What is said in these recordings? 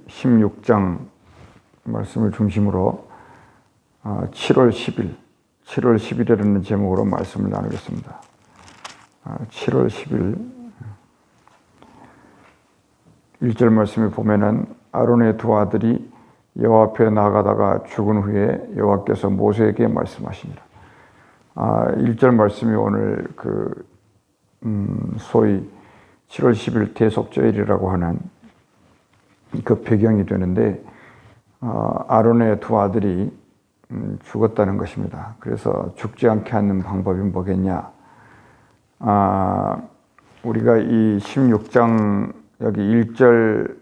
16장 말씀을 중심으로 7월 10일이라는 제목으로 말씀을 나누겠습니다. 7월 10일 1절 말씀에 보면은 아론의 두 아들이 여호와 앞에 나아가다가 죽은 후에 여호와께서 모세에게 말씀하시니라. 1절 말씀이 오늘 소위 7월 10일 대속죄일이라고 하는 그 배경이 되는데, 아론의 두 아들이 죽었다는 것입니다. 그래서 죽지 않게 하는 방법이 뭐겠냐? 우리가 이 16장 여기 1절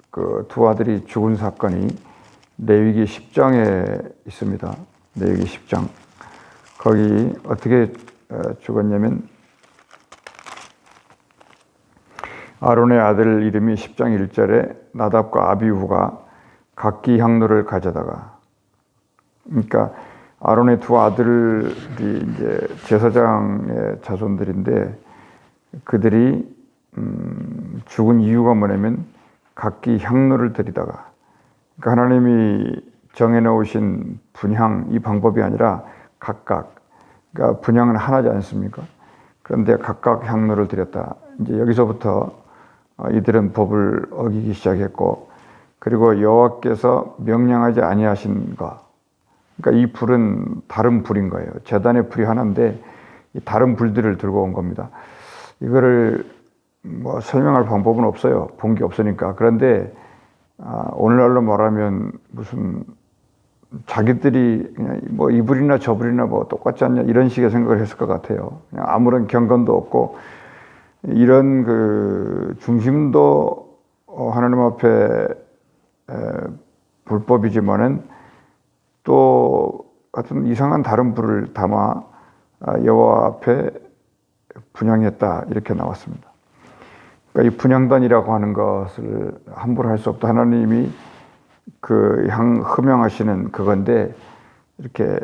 그 두 아들이 죽은 사건이 레위기 10장에 있습니다. 레위기 10장. 거기 어떻게 죽었냐면, 아론의 아들 이름이 10장 1절에 나답과 아비후가 각기 향로를 가져다가, 그러니까 아론의 두 아들이 이제 제사장의 자손들인데, 그들이 죽은 이유가 뭐냐면 각기 향로를 드리다가, 그러니까 하나님이 정해놓으신 분향 이 방법이 아니라 각각, 그러니까 분향은 하나지 않습니까? 그런데 각각 향로를 드렸다. 이제 여기서부터 이들은 법을 어기기 시작했고, 그리고 여호와께서 명령하지 아니하신 것, 그러니까 이 불은 다른 불인 거예요. 제단의 불이 하나인데 다른 불들을 들고 온 겁니다. 이거를 뭐 설명할 방법은 없어요. 본 게 없으니까. 그런데 오늘날로 말하면 무슨 자기들이 그냥 뭐 이 불이나 저 불이나 뭐 똑같지 않냐 이런 식의 생각을 했을 것 같아요. 그냥 아무런 경건도 없고, 이런 그 중심도 하나님 앞에 불법이지만은 또 같은 이상한 다른 불을 담아 여호와 앞에 분향했다 이렇게 나왔습니다. 그러니까 이 분향단이라고 하는 것을 함부로 할 수 없다. 하나님이 흠양하시는 그건데 이렇게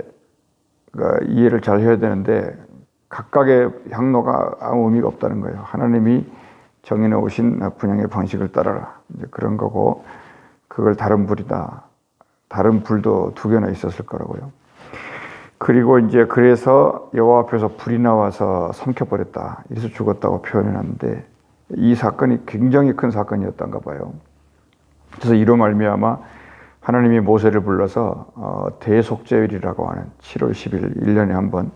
이해를 잘 해야 되는데, 각각의 향로가 아무 의미가 없다는 거예요. 하나님이 정해놓으신 분향의 방식을 따라라. 이제 그런 거고, 그걸 다른 불이다. 다른 불도 두 개나 있었을 거라고요. 그리고 이제 그래서 여호와 앞에서 불이 나와서 삼켜버렸다. 이래서 죽었다고 표현해놨는데, 이 사건이 굉장히 큰 사건이었던가 봐요. 그래서 이로 말미암아 하나님이 모세를 불러서 대속죄일이라고 하는 7월 10일 1년에 한 번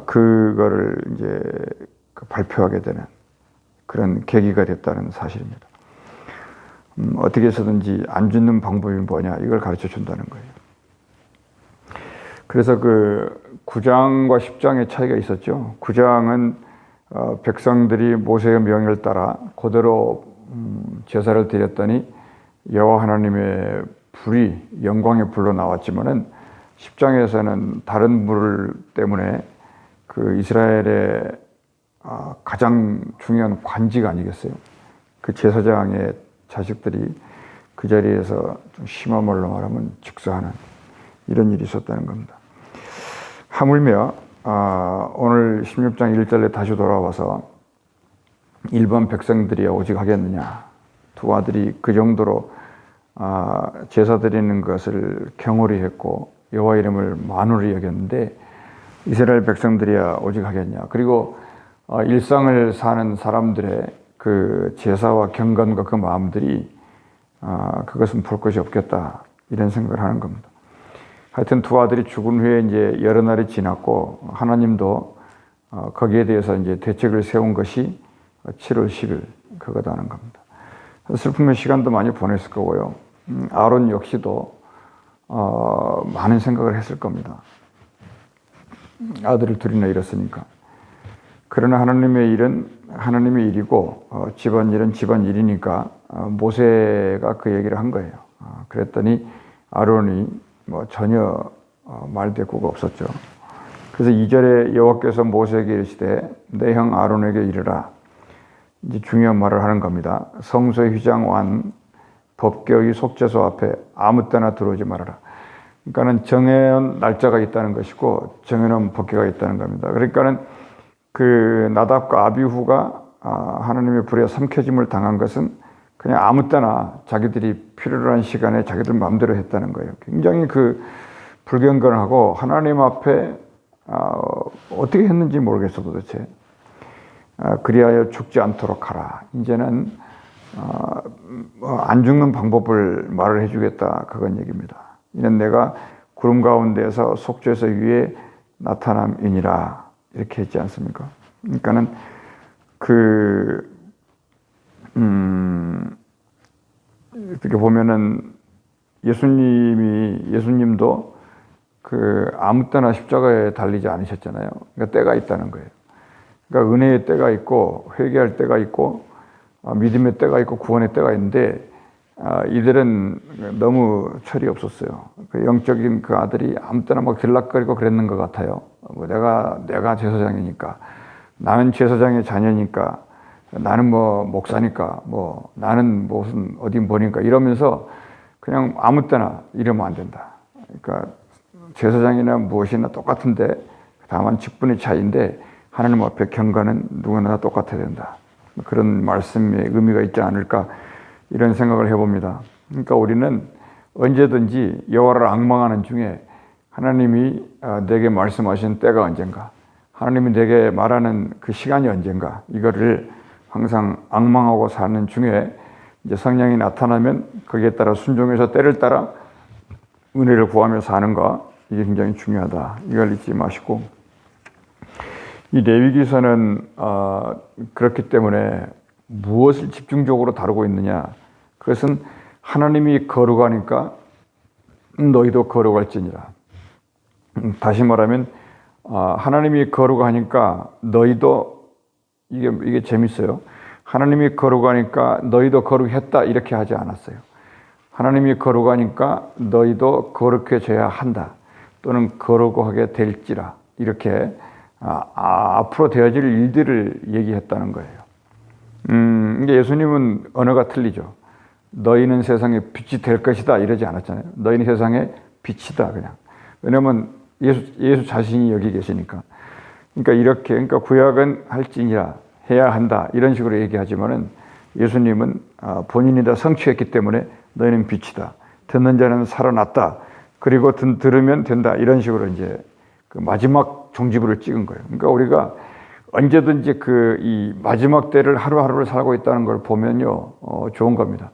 그거를 이제 발표하게 되는 그런 계기가 됐다는 사실입니다. 어떻게 해서든지 안 죽는 방법이 뭐냐 이걸 가르쳐 준다는 거예요. 그래서 9장과 10장의 차이가 있었죠. 9장은 백성들이 모세의 명령을 따라 그대로 제사를 드렸더니 여호와 하나님의 불이 영광의 불로 나왔지만은, 10장에서는 다른 불 때문에 그 이스라엘의 가장 중요한 관직 아니겠어요? 그 제사장의 자식들이 그 자리에서 좀 심한 말로 말하면 즉사하는 이런 일이 있었다는 겁니다. 하물며 오늘 16장 1절에 다시 돌아와서 일반 백성들이 오직 하겠느냐, 두 아들이 그 정도로 제사 드리는 것을 경홀히 했고 여호와 이름을 만홀히 여겼는데 이스라엘 백성들이야 오직 하겠냐. 그리고 일상을 사는 사람들의 그 제사와 경건과 그 마음들이 그것은 볼 것이 없겠다 이런 생각을 하는 겁니다. 하여튼 두 아들이 죽은 후에 이제 여러 날이 지났고, 하나님도 거기에 대해서 이제 대책을 세운 것이 7월 10일 그거다는 겁니다. 슬프면 시간도 많이 보냈을 거고요. 아론 역시도 많은 생각을 했을 겁니다. 아들을 둘이나 잃었으니까. 그러나 하나님의 일은 하나님의 일이고 집안일은 집안일이니까 모세가 그 얘기를 한 거예요. 그랬더니 아론이 뭐 전혀 말대꾸가 없었죠. 그래서 2절에 여호와께서 모세에게 이르시되 내 형 아론에게 이르라. 이제 중요한 말을 하는 겁니다. 성소의 휘장 완 법궤의 속죄소 앞에 아무 때나 들어오지 말아라. 그러니까는 정해놓은 날짜가 있다는 것이고 정해놓은 법궤가 있다는 겁니다. 그러니까는 그 나답과 아비후가 하나님의 불에 삼켜짐을 당한 것은 그냥 아무 때나 자기들이 필요로 한 시간에 자기들 마음대로 했다는 거예요. 굉장히 그 불경건하고 하나님 앞에 어떻게 했는지 모르겠어 도대체. 그리하여 죽지 않도록 하라. 이제는 안 죽는 방법을 말을 해주겠다. 그건 얘기입니다. 이는 내가 구름 가운데서 속죄서 위에 나타남이니라. 이렇게 했지 않습니까? 그러니까는 어떻게 보면은 예수님도 아무 때나 십자가에 달리지 않으셨잖아요. 그러니까 때가 있다는 거예요. 그러니까 은혜의 때가 있고 회개할 때가 있고 믿음의 때가 있고 구원의 때가 있는데 이들은 너무 철이 없었어요. 그 영적인 그 아들이 아무 때나 막 들락거리고 그랬는 것 같아요. 내가 제사장이니까, 나는 제사장의 자녀니까, 나는 뭐 목사니까, 뭐 나는 무슨 어디 뭐니까 이러면서 그냥 아무 때나 이러면 안 된다. 그러니까 제사장이나 무엇이나 똑같은데 다만 직분의 차이인데 하나님 앞에 경건은 누구나 똑같아야 된다. 그런 말씀의 의미가 있지 않을까 이런 생각을 해봅니다. 그러니까 우리는 언제든지 여호와를 앙망하는 중에 하나님이 내게 말씀하신 때가 언젠가, 하나님이 내게 말하는 그 시간이 언젠가, 이거를 항상 앙망하고 사는 중에 이제 성령이 나타나면 거기에 따라 순종해서 때를 따라 은혜를 구하며 사는 것, 이게 굉장히 중요하다. 이걸 잊지 마시고, 이 레위기서는 그렇기 때문에 무엇을 집중적으로 다루고 있느냐, 그것은 하나님이 거룩하니까 너희도 거룩할지니라. 다시 말하면 하나님이 거룩하니까 너희도, 이게 재밌어요. 하나님이 거룩하니까 너희도 거룩했다 이렇게 하지 않았어요. 하나님이 거룩하니까 너희도 거룩해져야 한다, 또는 거룩하게 될지라, 이렇게 앞으로 되어질 일들을 얘기했다는 거예요. 이게 예수님은 언어가 틀리죠. 너희는 세상에 빛이 될 것이다 이러지 않았잖아요. 너희는 세상에 빛이다 그냥. 왜냐면 예수 자신이 여기 계시니까. 그러니까 구약은 할지니라, 해야 한다 이런 식으로 얘기하지만은 예수님은 본인이 다 성취했기 때문에 너희는 빛이다. 듣는 자는 살아났다. 그리고 들으면 된다. 이런 식으로 이제 그 마지막 종지부를 찍은 거예요. 그러니까 우리가 언제든지 이 마지막 때를 하루하루를 살고 있다는 걸 보면요, 좋은 겁니다.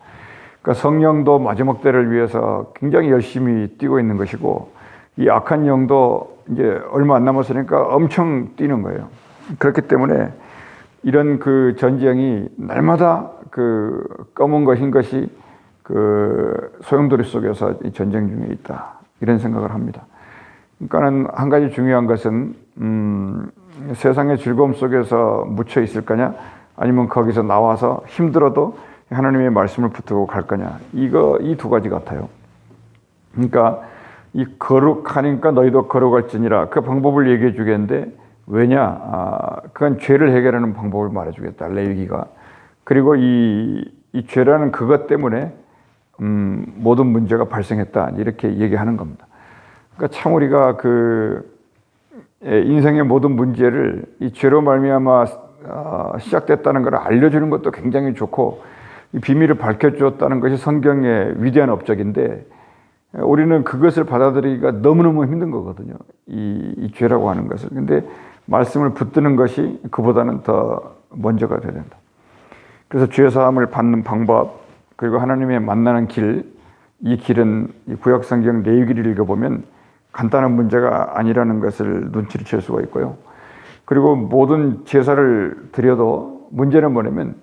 그러니까 성령도 마지막 때를 위해서 굉장히 열심히 뛰고 있는 것이고, 이 악한 영도 이제 얼마 안 남았으니까 엄청 뛰는 거예요. 그렇기 때문에 이런 그 전쟁이 날마다 검은 것, 흰 것이 소용돌이 속에서 이 전쟁 중에 있다. 이런 생각을 합니다. 그러니까는 한 가지 중요한 것은, 세상의 즐거움 속에서 묻혀 있을 거냐, 아니면 거기서 나와서 힘들어도 하나님의 말씀을 붙들고 갈 거냐, 이 두 가지 같아요. 그러니까 이 거룩하니까 너희도 거룩할지니라, 그 방법을 얘기해 주겠는데, 왜냐? 그건 죄를 해결하는 방법을 말해 주겠다, 레위기가. 그리고 이 죄라는 그것 때문에 모든 문제가 발생했다, 이렇게 얘기하는 겁니다. 그러니까 참 우리가 인생의 모든 문제를 이 죄로 말미암아 시작됐다는 걸 알려주는 것도 굉장히 좋고, 이 비밀을 밝혀주었다는 것이 성경의 위대한 업적인데, 우리는 그것을 받아들이기가 너무너무 힘든 거거든요. 이 죄라고 하는 것을. 근데 말씀을 붙드는 것이 그보다는 더 먼저가 돼야 된다. 그래서 죄 사함을 받는 방법, 그리고 하나님의 만나는 길, 이 길은 이 구약성경 레위기를 읽어보면 간단한 문제가 아니라는 것을 눈치를 챌 수가 있고요. 그리고 모든 제사를 드려도 문제는 뭐냐면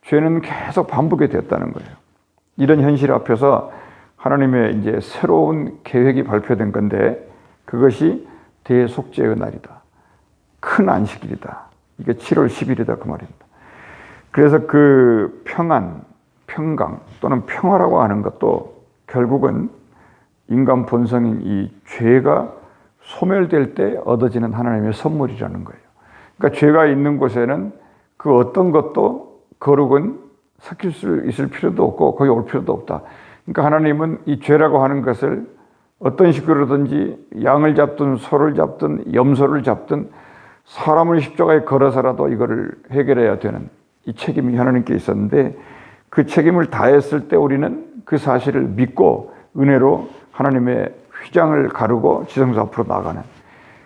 죄는 계속 반복이 됐다는 거예요. 이런 현실 앞에서 하나님의 이제 새로운 계획이 발표된 건데, 그것이 대속죄의 날이다. 큰 안식일이다. 이게 7월 10일이다 그 말입니다. 그래서 그 평강 또는 평화라고 하는 것도 결국은 인간 본성인 이 죄가 소멸될 때 얻어지는 하나님의 선물이라는 거예요. 그러니까 죄가 있는 곳에는 그 어떤 것도 거룩은 섞일 수 있을 필요도 없고 거기 올 필요도 없다. 그러니까 하나님은 이 죄라고 하는 것을 어떤 식으로든지 양을 잡든 소를 잡든 염소를 잡든 사람을 십자가에 걸어서라도 이거를 해결해야 되는 이 책임이 하나님께 있었는데, 그 책임을 다했을 때 우리는 그 사실을 믿고 은혜로 하나님의 휘장을 가르고 지성소 앞으로 나가는,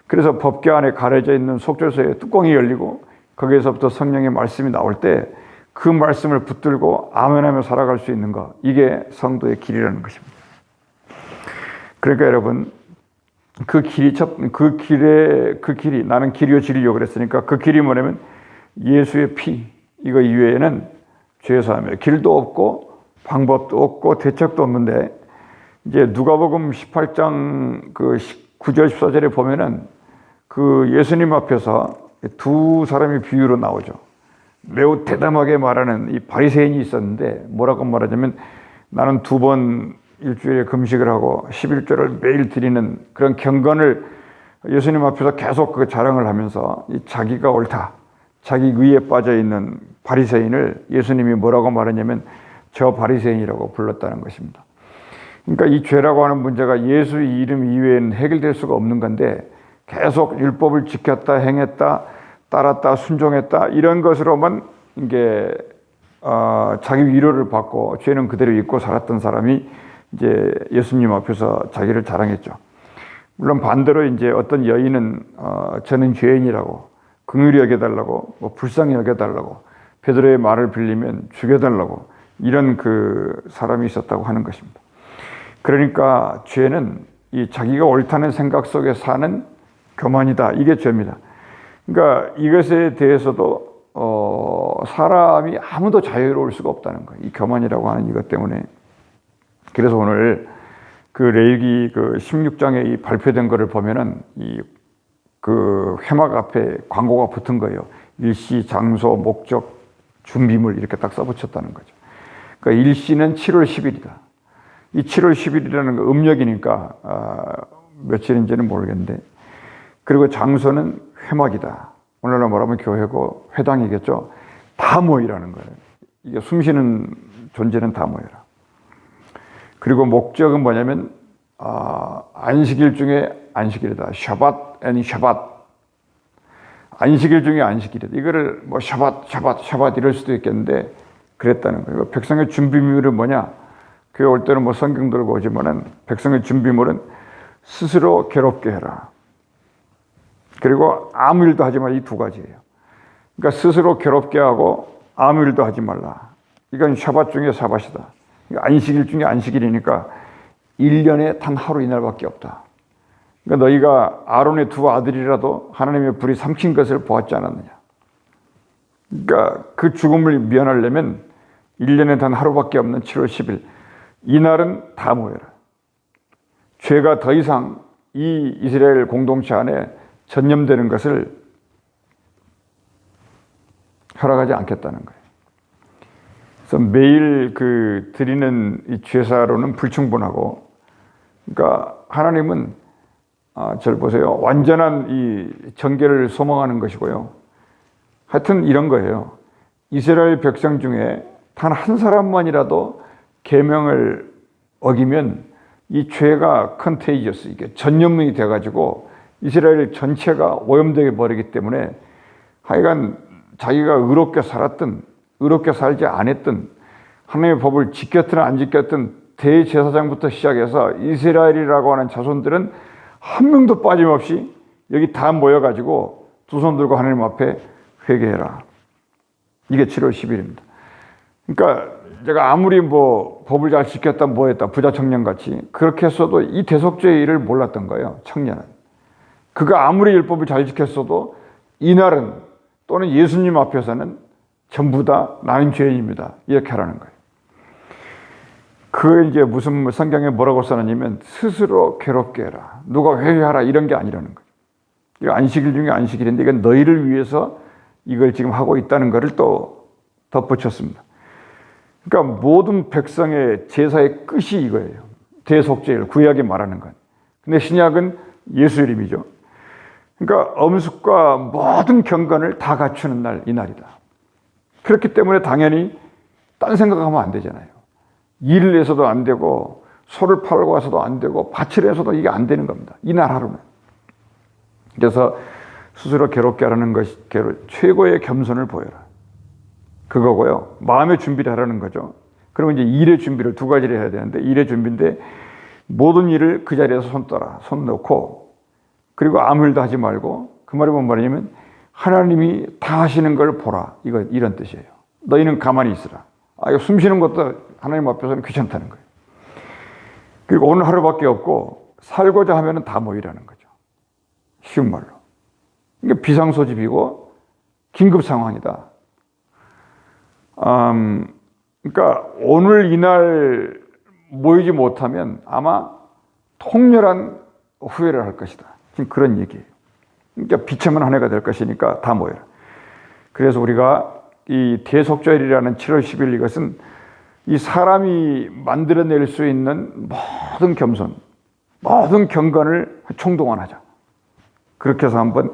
그래서 법궤 안에 가려져 있는 속죄소의 뚜껑이 열리고 거기에서부터 성령의 말씀이 나올 때 그 말씀을 붙들고 아멘하며 살아갈 수 있는 것, 이게 성도의 길이라는 것입니다. 그러니까 여러분, 그 길이 나는 길이요 진리요 그랬으니까 그 길이 뭐냐면 예수의 피, 이거 이외에는 죄사함에 길도 없고 방법도 없고 대책도 없는데, 이제 누가복음 18장 그 9절 14절에 보면은 그 예수님 앞에서 두 사람이 비유로 나오죠. 매우 대담하게 말하는 이 바리새인이 있었는데 뭐라고 말하냐면, 나는 2번 일주일에 금식을 하고 11조를 매일 드리는 그런 경건을 예수님 앞에서 계속 그 자랑을 하면서 이 자기가 옳다, 자기 의에 빠져 있는 바리새인을 예수님이 뭐라고 말하냐면 저 바리새인이라고 불렀다는 것입니다. 그러니까 이 죄라고 하는 문제가 예수의 이름 이외에는 해결될 수가 없는 건데, 계속 율법을 지켰다, 행했다, 따랐다, 순종했다, 이런 것으로만 이게 자기 위로를 받고 죄는 그대로 잊고 살았던 사람이 이제 예수님 앞에서 자기를 자랑했죠. 물론 반대로 이제 어떤 여인은 저는 죄인이라고, 긍휼히 여겨달라고, 뭐 불쌍히 여겨달라고, 베드로의 말을 빌리면 죽여달라고, 이런 그 사람이 있었다고 하는 것입니다. 그러니까 죄는 이 자기가 옳다는 생각 속에 사는 교만이다, 이게 죄입니다. 그러니까 이것에 대해서도 사람이 아무도 자유로울 수가 없다는 거예요. 이 교만이라고 하는 이것 때문에. 그래서 오늘 그 레위기 그 16장에 이 발표된 거를 보면은 이 그 회막 앞에 광고가 붙은 거예요. 일시, 장소, 목적, 준비물, 이렇게 딱 써붙였다는 거죠. 그러니까 일시는 7월 10일이다. 이 7월 10일이라는 거 음력이니까 며칠인지는 모르겠는데, 그리고 장소는 회막이다. 오늘날 말하면 교회고 회당이겠죠. 다 모이라는 거예요. 이게 숨쉬는 존재는 다 모여라. 그리고 목적은 뭐냐면 안식일 중에 안식일이다. 샤밧 앤 샤밧. 안식일 중에 안식일이다. 이거를 뭐 샤밧 이럴 수도 있겠는데 그랬다는 거예요. 백성의 준비물은 뭐냐? 교회 올 때는 뭐 성경 들고 오지만은 백성의 준비물은 스스로 괴롭게 해라. 그리고 아무 일도 하지 말라. 이 두 가지예요. 그러니까 스스로 괴롭게 하고 아무 일도 하지 말라. 이건 샤밧 중에 샤밧이다. 안식일 중에 안식일이니까 1년에 단 하루 이날밖에 없다. 그러니까 너희가 아론의 2 아들이라도 하나님의 불이 삼킨 것을 보았지 않았느냐. 그러니까 그 죽음을 면하려면 1년에 단 하루밖에 없는 7월 10일, 이날은 다 모여라. 죄가 더 이상 이 이스라엘 공동체 안에 전염되는 것을 허락하지 않겠다는 거예요. 그래서 매일 그 드리는 이 제사로는 불충분하고, 그러니까 하나님은 절 보세요. 완전한 이 정결을 소망하는 것이고요. 하여튼 이런 거예요. 이스라엘 백성 중에 단 한 사람만이라도 계명을 어기면 이 죄가 컨테이저스, 이게 전염이 돼가지고 이스라엘 전체가 오염되게 버리기 때문에 하여간 자기가 의롭게 살았든 의롭게 살지 않았든 하나님의 법을 지켰든 안 지켰든 대제사장부터 시작해서 이스라엘이라고 하는 자손들은 한 명도 빠짐없이 여기 다 모여가지고 두 손 들고 하나님 앞에 회개해라. 이게 7월 10일입니다. 그러니까 제가 아무리 뭐 법을 잘 지켰다 뭐 했다 부자 청년같이 그렇게 했어도 이 대속죄의 일을 몰랐던 거예요. 청년은. 그가 아무리 율법을 잘 지켰어도 이날은 또는 예수님 앞에서는 전부 다 나는 죄인입니다. 이렇게 하라는 거예요. 그 이제 무슨 성경에 뭐라고 써놨냐면 스스로 괴롭게 해라. 누가 회개하라 이런 게 아니라는 거예요. 이거 안식일 중에 안식일인데 이건 너희를 위해서 이걸 지금 하고 있다는 것을 또 덧붙였습니다. 그러니까 모든 백성의 제사의 끝이 이거예요. 대속죄를 구약이 말하는 것. 근데 신약은 예수 이름이죠. 그러니까 엄숙과 모든 경건을 다 갖추는 날, 이 날이다. 그렇기 때문에 당연히 딴 생각하면 안 되잖아요. 일을 해서도 안 되고 소를 팔고 와서도 안 되고 밭을 해서도 이게 안 되는 겁니다. 이날 하루는. 그래서 스스로 괴롭게 하라는 것이 최고의 겸손을 보여라. 그거고요. 마음의 준비를 하라는 거죠. 그러면 이제 일의 준비를 두 가지를 해야 되는데, 일의 준비인데 모든 일을 그 자리에서 손 떠라, 손 놓고, 그리고 아무 일도 하지 말고, 그 말이 뭔 말이냐면 하나님이 다 하시는 걸 보라, 이런 뜻이에요. 너희는 가만히 있으라. 이거 숨 쉬는 것도 하나님 앞에서는 귀찮다는 거예요. 그리고 오늘 하루밖에 없고 살고자 하면 다 모이라는 거죠. 쉬운 말로. 이게 비상소집이고 긴급 상황이다. 그러니까 오늘 이날 모이지 못하면 아마 통렬한 후회를 할 것이다. 지금 그런 얘기예요. 그러니까 비참한 한 해가 될 것이니까 다 모여라. 그래서 우리가 이 대속절이라는 7월 10일 이것은 이 사람이 만들어낼 수 있는 모든 겸손, 모든 경건을 총동원하자. 그렇게 해서 한번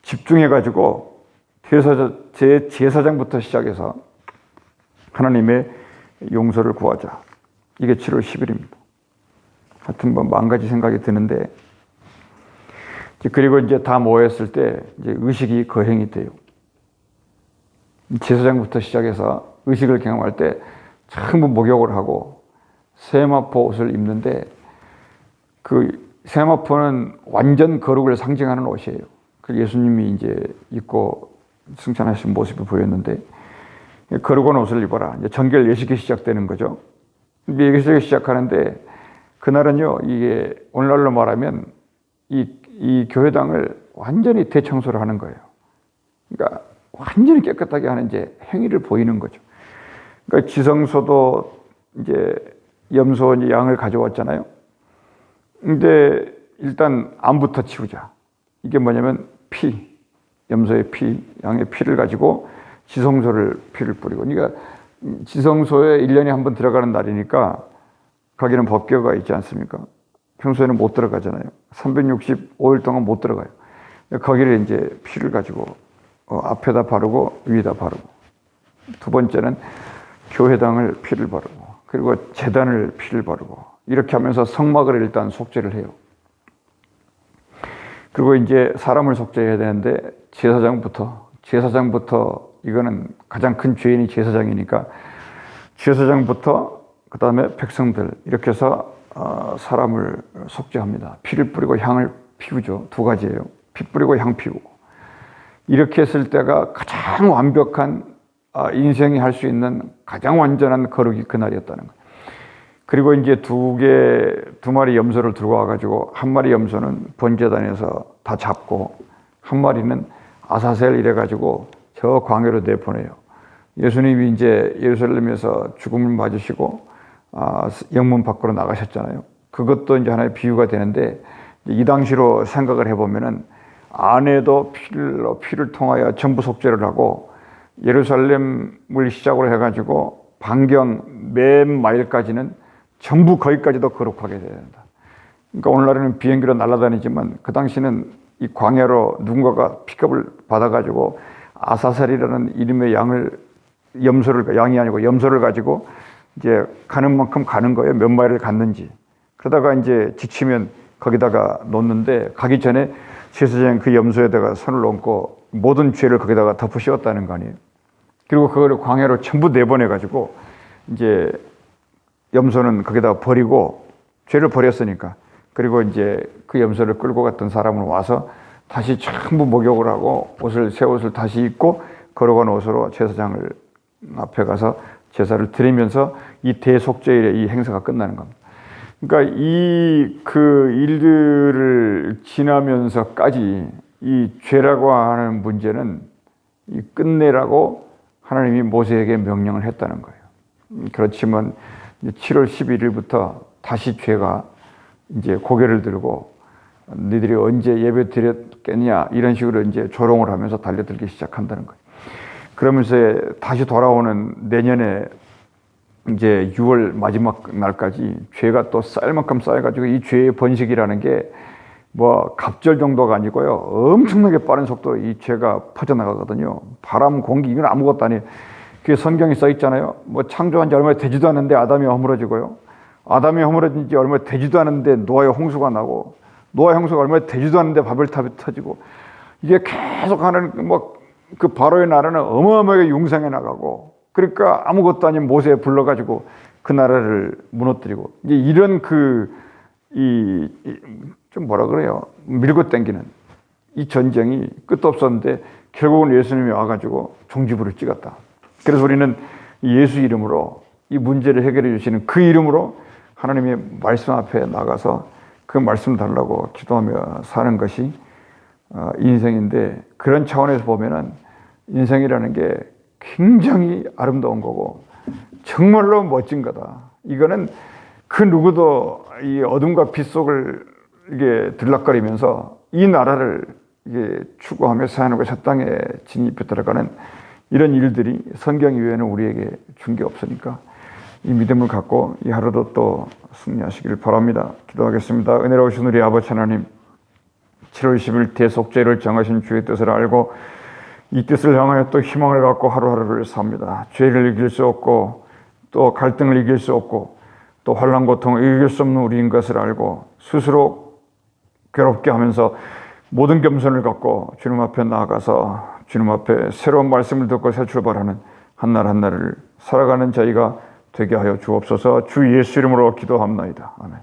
집중해가지고 제사장부터 시작해서 하나님의 용서를 구하자. 이게 7월 10일입니다. 하여튼 뭐 만 가지 생각이 드는데, 그리고 이제 다 모였을 때 이제 의식이 거행이 돼요. 제사장부터 시작해서 의식을 경험할 때 전부 목욕을 하고 세마포 옷을 입는데, 그 세마포는 완전 거룩을 상징하는 옷이에요. 그 예수님이 이제 입고 승천하신 모습이 보였는데, 거룩한 옷을 입어라. 이제 정결 예식이 시작되는 거죠. 예식이 시작하는데, 그날은요, 이게 오늘날로 말하면 이 교회당을 완전히 대청소를 하는 거예요. 그러니까 완전히 깨끗하게 하는 이제 행위를 보이는 거죠. 그러니까 지성소도 이제 염소 양을 가져왔잖아요. 근데 일단 암부터 치우자. 이게 뭐냐면 염소의 피, 양의 피를 가지고 지성소를 피를 뿌리고. 그러니까 지성소에 1년에 한 번 들어가는 날이니까 거기는 법궤가 있지 않습니까? 평소에는 못 들어가잖아요. 365일 동안 못 들어가요. 거기를 이제 피를 가지고 앞에다 바르고 위에다 바르고, 두 번째는 교회당을 피를 바르고, 그리고 제단을 피를 바르고, 이렇게 하면서 성막을 일단 속죄를 해요. 그리고 이제 사람을 속죄해야 되는데 제사장부터 이거는 가장 큰 죄인이 제사장이니까 제사장부터 그 다음에 백성들, 이렇게 해서 사람을 속죄합니다. 피를 뿌리고 향을 피우죠. 두 가지예요. 피 뿌리고 향 피우고. 이렇게 했을 때가 가장 완벽한 인생이 할 수 있는 가장 완전한 거룩이 그날이었다는 거예요. 그리고 이제 두 마리 염소를 들고 와가지고, 한 마리 염소는 번제단에서 다 잡고, 한 마리는 아사셀 이래가지고 저 광야로 내보내요. 예수님이 이제 예루살렘에서 죽음을 맞으시고 영문 밖으로 나가셨잖아요. 그것도 이제 하나의 비유가 되는데, 이 당시로 생각을 해보면은 안에도 피를 통하여 전부 속죄를 하고, 예루살렘을 시작으로 해가지고 반경 몇 마일까지는 전부 거기까지도 거룩하게 돼야 된다. 그러니까 오늘날에는 비행기로 날아다니지만 그 당시는 이 광야로 누군가가 픽업을 받아가지고 아사셀이라는 이름의 양이 아니고 염소를 가지고 이제 가는 만큼 가는 거예요. 몇 마일을 갔는지. 그러다가 이제 지치면 거기다가 놓는데, 가기 전에 제사장이 그 염소에다가 손을 얹고 모든 죄를 거기다가 덮어 씌웠다는 거 아니에요. 그리고 그거를 광야로 전부 내보내가지고 이제 염소는 거기다가 버리고, 죄를 버렸으니까. 그리고 이제 그 염소를 끌고 갔던 사람은 와서 다시 전부 목욕을 하고 새 옷을 다시 입고 거룩한 옷으로 제사장을 앞에 가서 제사를 드리면서 이 대속죄일의 이 행사가 끝나는 겁니다. 그러니까 그 일들을 지나면서까지 이 죄라고 하는 문제는 끝내라고 하나님이 모세에게 명령을 했다는 거예요. 그렇지만 7월 11일부터 다시 죄가 이제 고개를 들고, 너희들이 언제 예배 드렸겠냐, 이런 식으로 이제 조롱을 하면서 달려들기 시작한다는 거예요. 그러면서 다시 돌아오는 내년에 이제 6월 마지막 날까지 죄가 또 쌓일 만큼 쌓여가지고, 이 죄의 번식이라는 게 뭐 갑절 정도가 아니고요, 엄청나게 빠른 속도로 이 죄가 퍼져나가거든요. 바람, 공기, 이건 아무것도 아니에요. 그게 성경에 써 있잖아요. 뭐 창조한 지 얼마 되지도 않는데 아담이 허물어지고요, 아담이 허물어진 지 얼마 되지도 않는데 노아의 홍수가 나고, 노아의 홍수가 얼마 되지도 않는데 바벨탑이 터지고, 이게 계속 하는 그 바로의 나라는 어마어마하게 융성해 나가고, 그러니까 아무것도 아닌 모세 불러가지고 그 나라를 무너뜨리고, 이제 이런 좀 뭐라 그래요, 밀고 당기는 이 전쟁이 끝도 없었는데 결국은 예수님이 와가지고 종지부를 찍었다. 그래서 우리는 예수 이름으로 이 문제를 해결해 주시는 그 이름으로 하나님의 말씀 앞에 나가서 그 말씀 달라고 기도하며 사는 것이 인생인데, 그런 차원에서 보면은 인생이라는 게 굉장히 아름다운 거고 정말로 멋진 거다. 이거는 그 누구도 이 어둠과 빛 속을 이게 들락거리면서 이 나라를 이게 추구하며 사는 새 땅에 진입해 들어가는 이런 일들이 성경 이외에는 우리에게 준 게 없으니까 이 믿음을 갖고 이 하루도 또 승리하시길 바랍니다. 기도하겠습니다. 은혜로우신 우리 아버지 하나님, 7월 10일 대속죄를 정하신 주의 뜻을 알고 이 뜻을 향하여 또 희망을 갖고 하루하루를 삽니다. 죄를 이길 수 없고 또 갈등을 이길 수 없고 또 환난 고통을 이길 수 없는 우리인 것을 알고 스스로 괴롭게 하면서 모든 겸손을 갖고 주님 앞에 나아가서 주님 앞에 새로운 말씀을 듣고 새 출발하는 한날 한날을 살아가는 저희가 되게 하여 주옵소서. 주 예수 이름으로 기도합나이다. 아멘.